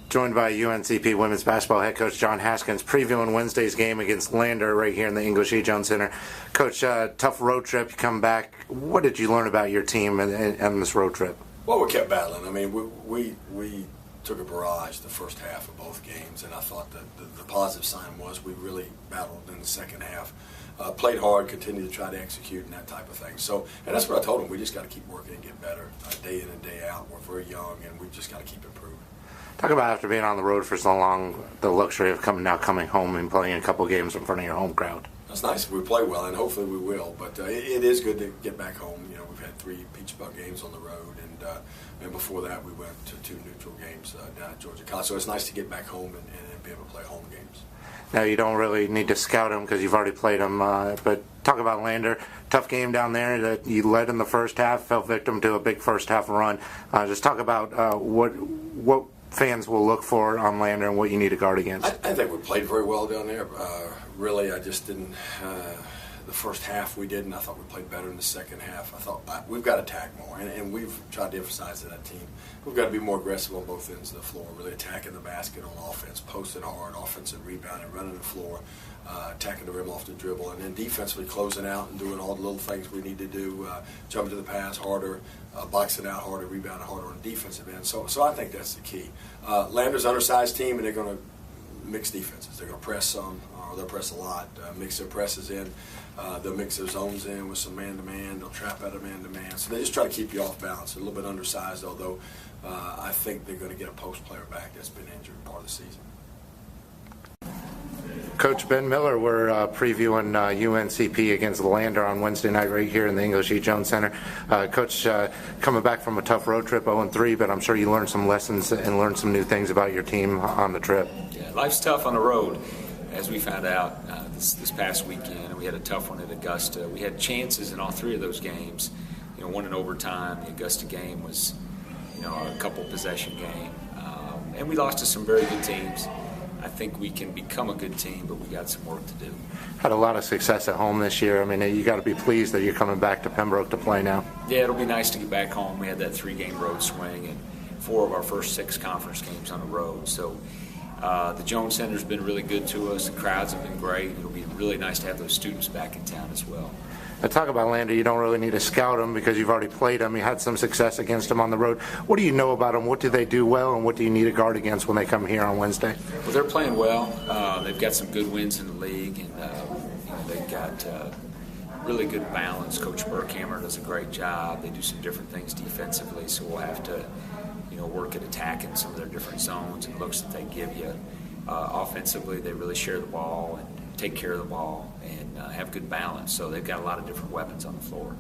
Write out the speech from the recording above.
Joined by UNCP women's basketball head coach John Haskins, previewing Wednesday's game against Lander right here in the English E. Jones Center. Coach, tough road trip. You come back. What did you learn about your team and this road trip? Well, we kept battling. I mean, we took a barrage the first half of both games, and I thought that the positive sign was we really battled in the second half. Played hard, continued to try to execute and that type of thing. So, and that's what I told them. We just got to keep working and get better day in and day out. We're very young, and we just got to keep improving. Talk about after being on the road for so long, the luxury of coming home and playing a couple games in front of your home crowd. That's nice if we play well, and hopefully we will. But it is good to get back home. You know, we've had 3 Peach Bug games on the road, and before that we went to 2 neutral games down at Georgia College. So it's nice to get back home and be able to play home games. Now, you don't really need to scout them because you've already played them, but talk about Lander. Tough game down there that you led in the first half, fell victim to a big first half run. Just talk about what fans will look for on Lander and what you need to guard against. I think we played very well down there. Really, I just didn't. The first half we didn't. I thought we played better in the second half. I thought we've got to attack more, and we've tried to emphasize to that team. We've got to be more aggressive on both ends of the floor, really attacking the basket on offense, posting hard, offensive rebounding, running the floor, attacking the rim off the dribble, and then defensively closing out and doing all the little things we need to do, jumping to the pass harder, boxing out harder, rebounding harder on the defensive end. So I think that's the key. Lander's an undersized team, and they're going to mix defenses. They're going to press some, or they'll press a lot, mix their presses in. They'll mix their zones in with some man-to-man. They'll trap out of man-to-man. So they just try to keep you off balance. A little bit undersized, although I think they're going to get a post player back that's been injured part of the season. Coach Ben Miller, we're previewing UNCP against Lander on Wednesday night right here in the English E. Jones Center. Coach, coming back from a tough road trip, 0-3, but I'm sure you learned some lessons and learned some new things about your team on the trip. Yeah, life's tough on the road. As we found out this past weekend, we had a tough one at Augusta. We had chances in all 3 of those games. You know, one in overtime. The Augusta game was, a couple possession game, and we lost to some very good teams. I think we can become a good team, but we got some work to do. Had a lot of success at home this year. I mean, you got to be pleased that you're coming back to Pembroke to play now. Yeah, it'll be nice to get back home. We had that 3-game road swing and 4 of our first 6 conference games on the road. So the Jones Center's been really good to us. The crowds have been great. It'll be really nice to have those students back in town as well. Now, talk about Lander. You don't really need to scout them because you've already played them. You had some success against them on the road. What do you know about them? What do they do well, and what do you need to guard against when they come here on Wednesday? Well, they're playing well. They've got some good wins in the league, and they've got really good balance. Coach Burkhammer does a great job. They do some different things defensively, so we'll have to work at attacking some of their different zones and looks that they give you. Offensively, they really share the ball and take care of the ball and have good balance. So they've got a lot of different weapons on the floor.